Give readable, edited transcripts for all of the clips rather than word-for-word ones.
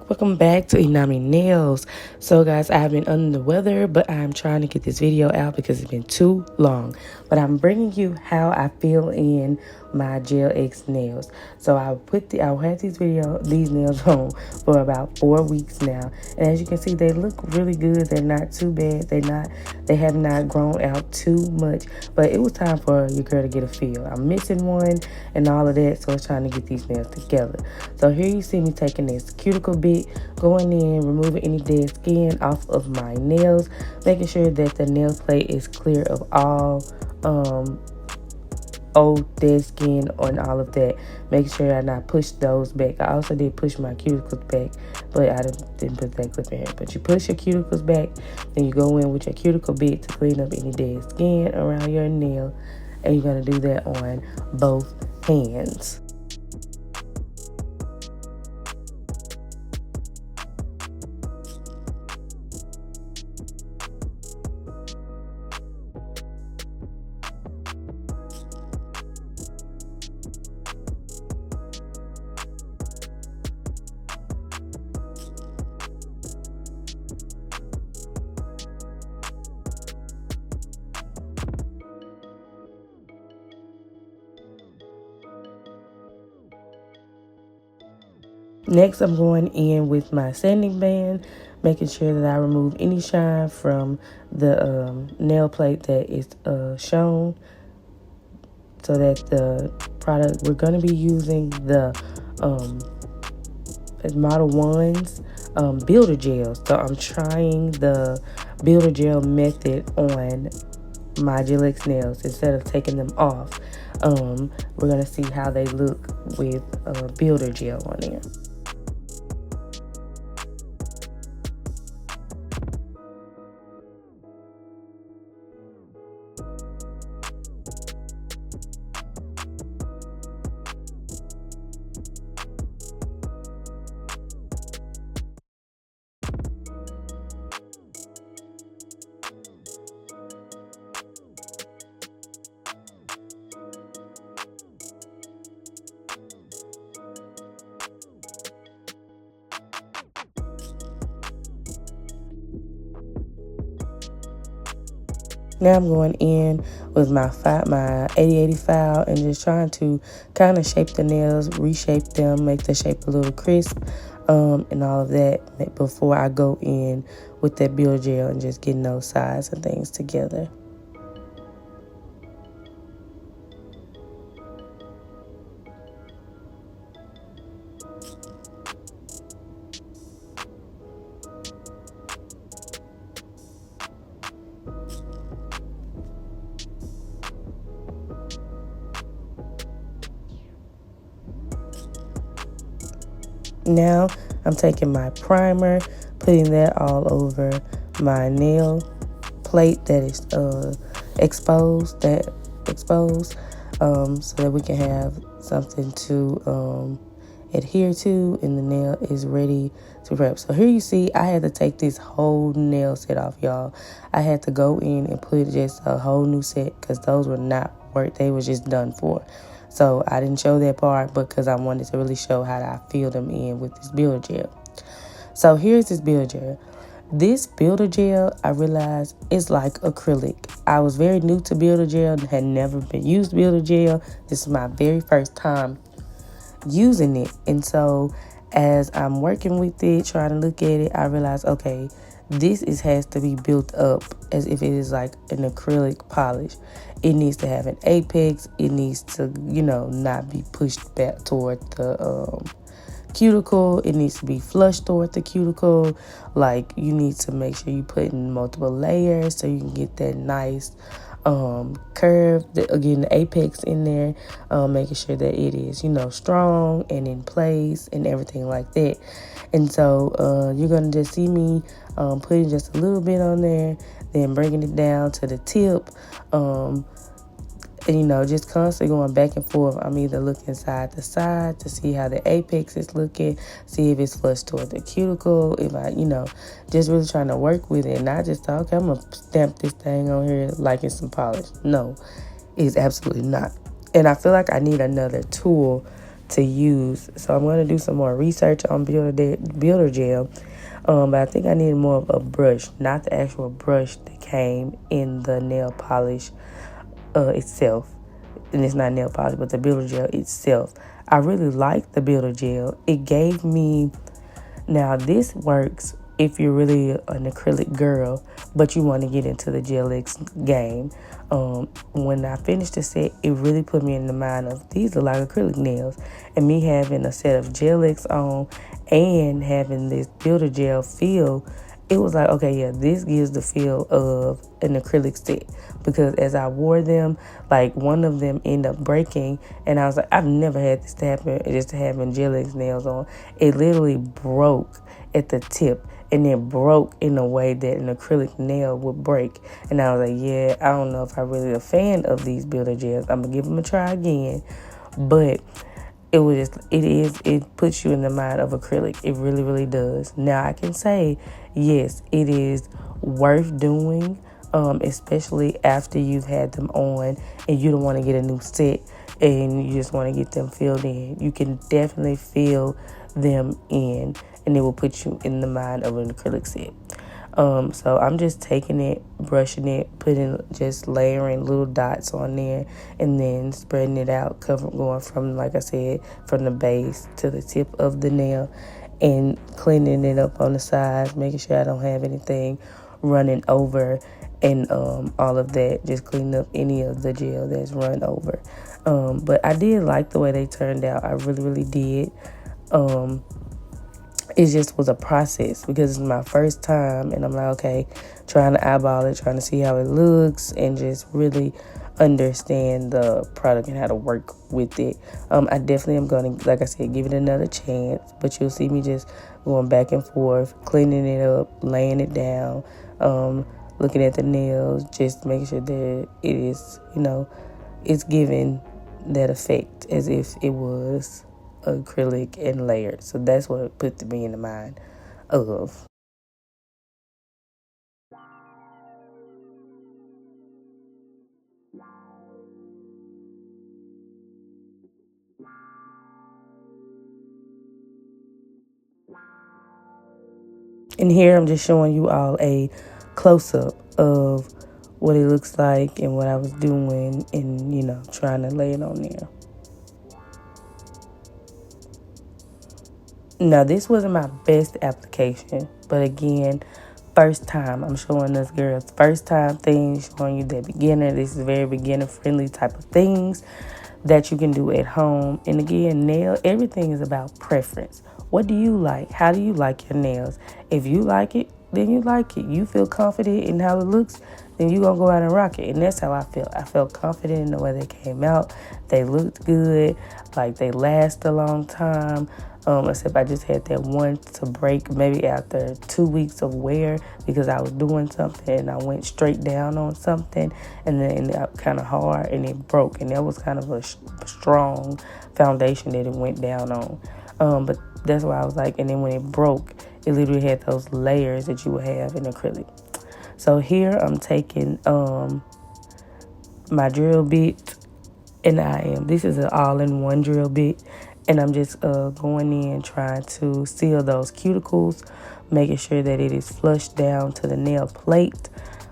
Welcome back to Inami Nails. So guys, I've been under the weather, but I'm trying to get this video out because it's been too long. But I'm bringing you how I fill in my Gel X nails. So I'll have these nails on for about 4 weeks now, and as you can see, they look really good. They're not too bad. They have not grown out too much, but it was time for your girl to get a feel. I'm missing one and all of that, so I was trying to get these nails together. So here you see me taking this cuticle bit, going in, removing any dead skin off of my nails, making sure that the nail plate is clear of all old dead skin and all of that. Make sure I not push those back. I also did push my cuticles back, but I didn't put that clip in here. But you push your cuticles back, then you go in with your cuticle bit to clean up any dead skin around your nail, and you're going to do that on both hands. Next, I'm going in with my sanding band, making sure that I remove any shine from the nail plate that is shown, so that the product we're going to be using, the Modelones builder gels. So I'm trying the builder gel method on my gelxnails instead of taking them off. We're going to see how they look with builder gel on there. Now I'm going in with my 80/80 file and just trying to kind of shape the nails, reshape them, make the shape a little crisp, and all of that before I go in with that builder gel and just getting those sides and things together. Now I'm taking my primer, putting that all over my nail plate that is exposed, so that we can have something to adhere to, and the nail is ready to prep. So here you see I had to take this whole nail set off, y'all. I had to go in and put just a whole new set because those were not work. They were just done for. So I didn't show that part because I wanted to really show how I fill them in with this builder gel. So here's this builder gel. This builder gel, I realized, is like acrylic. I was very new to builder gel, had never been used builder gel. This is my very first time using it. And so as I'm working with it, trying to look at it, I realized, okay, this has to be built up as if it is like an acrylic polish. It needs to have an apex. It needs to, not be pushed back toward the cuticle. It needs to be flush toward the cuticle. Like, you need to make sure you put in multiple layers so you can get that nice curve, again, the apex in there, making sure that it is, strong and in place and everything like that. And so you're going to just see me putting just a little bit on there, then bringing it down to the tip, And, just constantly going back and forth. I'm either looking side to side to see how the apex is looking, see if it's flush toward the cuticle, if I, just really trying to work with it. And I just thought, okay, I'm going to stamp this thing on here like it's some polish. No, it's absolutely not. And I feel like I need another tool to use. So I'm going to do some more research on builder gel. But I think I need more of a brush, not the actual brush that came in the nail polish itself. And it's not nail polish, but the builder gel itself. I really like the builder gel. It gave me, now this works if you're really an acrylic girl, but you want to get into the gelx game. When I finished the set, it really put me in the mind of these are like acrylic nails, and me having a set of gelx on and having this builder gel feel, it was like, okay, yeah, this gives the feel of an acrylic set. Because as I wore them, like one of them ended up breaking, and I was like, I've never had this happen, just having gelx nails on. It literally broke at the tip, and it broke in a way that an acrylic nail would break. And I was like, yeah, I don't know if I'm really a fan of these builder gels. I'm going to give them a try again. But it puts you in the mind of acrylic. It really, really does. Now I can say, yes, it is worth doing, especially after you've had them on and you don't want to get a new set and you just want to get them filled in. You can definitely fill them in, and it will put you in the mind of an acrylic set. So I'm just taking it, brushing it, just layering little dots on there, and then spreading it out, going from, like I said, from the base to the tip of the nail, and cleaning it up on the sides, making sure I don't have anything running over, and all of that, just cleaning up any of the gel that's run over. But I did like the way they turned out. I really, really did. It just was a process because it's my first time, and I'm like, okay, trying to eyeball it, trying to see how it looks, and just really understand the product and how to work with it. I definitely am going to, like I said, give it another chance, but you'll see me just going back and forth, cleaning it up, laying it down, looking at the nails, just making sure that it is, it's giving that effect as if it was acrylic and layered. So that's what it put me in the mind of. And here I'm just showing you all a close-up of what it looks like and what I was doing, and trying to lay it on there. Now, this wasn't my best application, but again, first time. I'm showing us girls first time things, showing you that beginner. This is very beginner friendly type of things that you can do at home. And again, everything is about preference. What do you like? How do you like your nails? If you like it, then you like it. You feel confident in how it looks, then you're going to go out and rock it. And that's how I felt. I felt confident in the way they came out. They looked good. Like they last a long time. Except I just had that one to break maybe after 2 weeks of wear because I was doing something and I went straight down on something, and then it got kind of hard and it broke, and that was kind of a strong foundation that it went down on. But that's why I was like, and then when it broke, it literally had those layers that you would have in acrylic. So here I'm taking my drill bit, and this is an all-in-one drill bit, and I'm just going in trying to seal those cuticles, making sure that it is flushed down to the nail plate,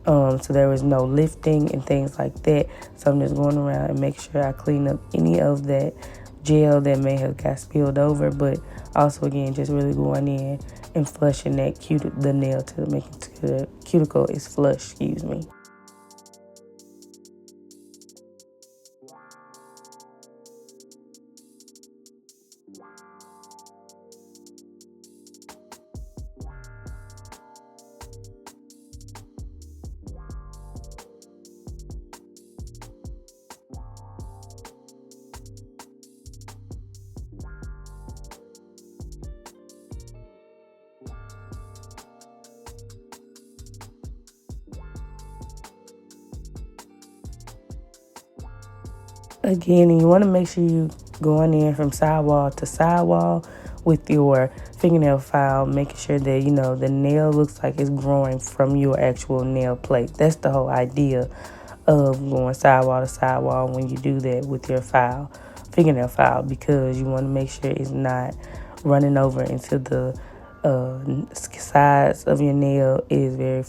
so there is no lifting and things like that. So I'm just going around and make sure I clean up any of that gel that may have got spilled over, but also again just really going in and flushing the nail to make it to the cuticle is flush, excuse me. again, and you want to make sure you going in from sidewall to sidewall with your fingernail file, making sure that, you know, the nail looks like it's growing from your actual nail plate. That's the whole idea of going sidewall to sidewall when you do that with your file, fingernail file, because you want to make sure it's not running over into the sides of your nail. Is very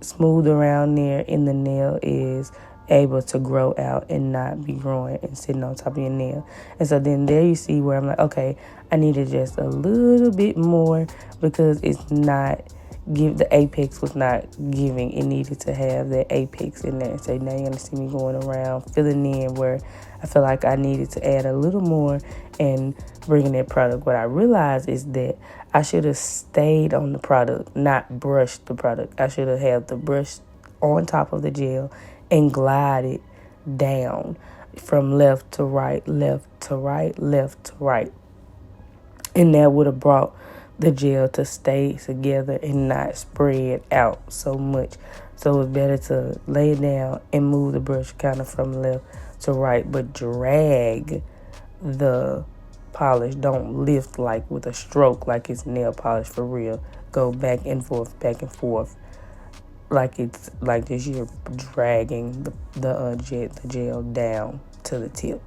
smooth around there, and the nail is able to grow out and not be growing and sitting on top of your nail. And so then there you see where I'm like, okay, I needed just a little bit more because it's not the apex was not giving. It needed to have that apex in there. So now you're gonna see me going around filling in where I feel like I needed to add a little more and bringing that product. What I realized is that I should have stayed on the product, not brushed the product. I should have had the brush on top of the gel and glide it down from left to right, left to right, left to right. And that would have brought the gel to stay together and not spread out so much. So it's better to lay it down and move the brush kind of from left to right, but drag the polish. Don't lift like with a stroke like it's nail polish for real. Go back and forth, like it's like this. You're dragging the gel down to the tip.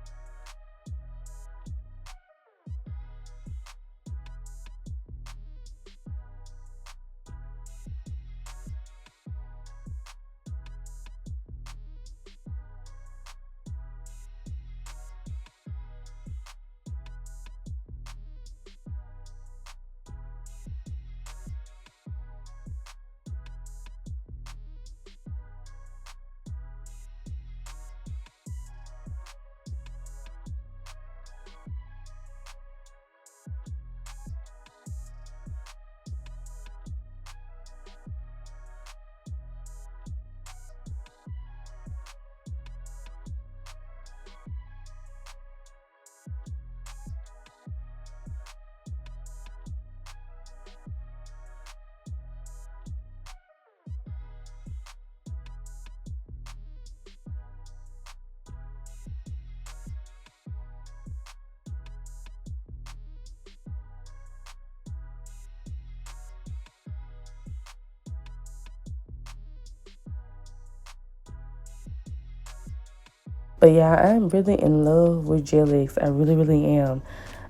But yeah, I'm really in love with Gelx. I really, really am.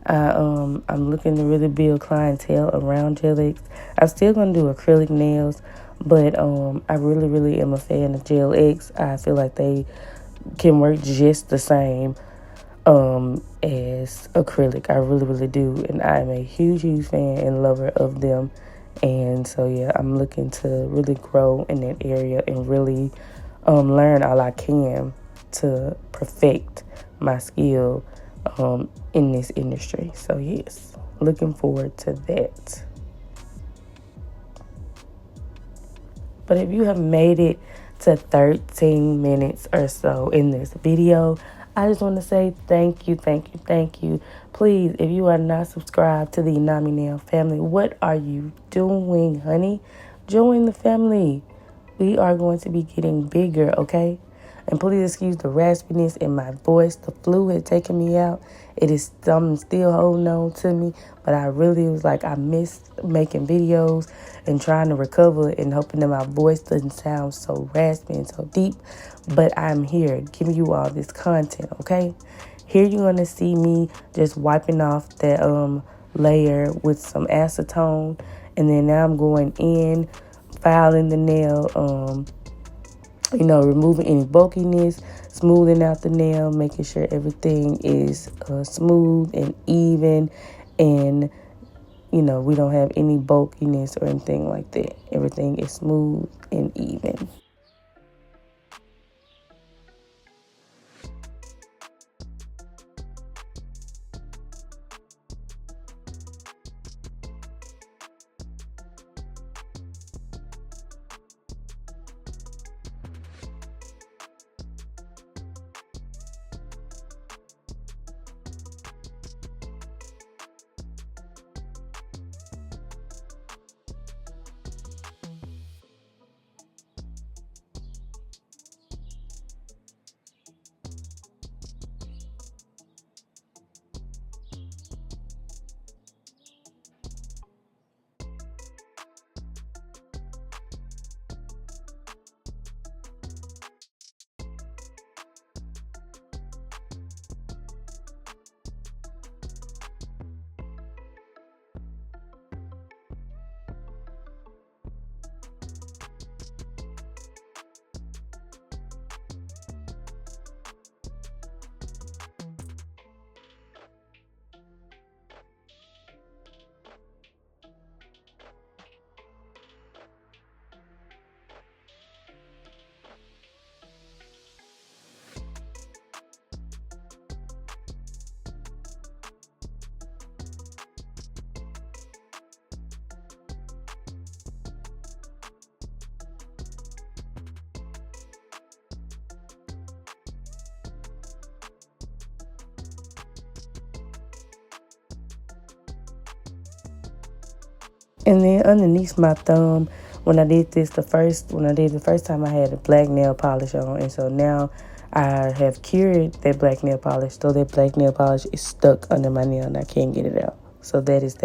I'm looking to really build clientele around Gelx. I'm still gonna do acrylic nails, but I really, really am a fan of Gelx. I feel like they can work just the same as acrylic. I really, really do, and I'm a huge, huge fan and lover of them. And so yeah, I'm looking to really grow in that area and really learn all I can to perfect my skill in this industry. So yes, looking forward to that. But if you have made it to 13 minutes or so in this video, I just want to say thank you, thank you, thank you. Please, if you are not subscribed to the Nami Nail family, what are you doing, honey? Join the family. We are going to be getting bigger, okay? And please excuse the raspiness in my voice. The flu had taken me out. It is something still holding on to me. But I really was like, I missed making videos and trying to recover and hoping that my voice doesn't sound so raspy and so deep. But I'm here giving you all this content, okay? Here you're going to see me just wiping off that layer with some acetone. And then now I'm going in, filing the nail, removing any bulkiness, smoothing out the nail, making sure everything is smooth and even, and we don't have any bulkiness or anything like that. Everything is smooth and even. And then underneath my thumb, when I did the first time, I had a black nail polish on, and so now I have cured that black nail polish. So that black nail polish is stuck under my nail and I can't get it out. So that is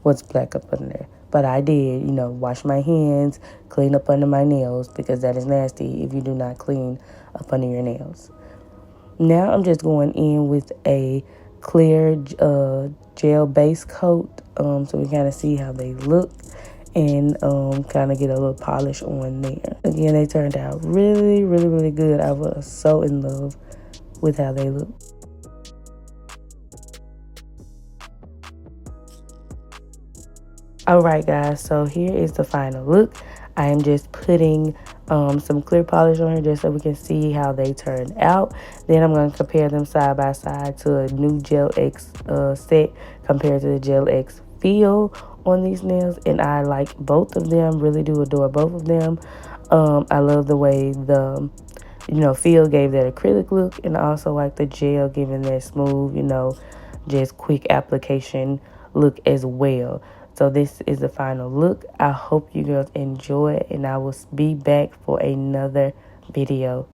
what's black up under there. But I did, wash my hands, clean up under my nails, because that is nasty if you do not clean up under your nails. Now I'm just going in with a clear gel base coat, so we kind of see how they look and kind of get a little polish on there. Again, they turned out really, really, really good. I was so in love with how they look. Alright guys, so here is the final look. I am just putting some clear polish on here just so we can see how they turned out. Then I'm going to compare them side by side to a new Gel X set compared to the Gel X feel on these nails. And I like both of them, really do adore both of them. I love the way the feel gave that acrylic look, and I also like the gel giving that smooth, just quick application look as well. So this is the final look. I hope you girls enjoy it, and I will be back for another video.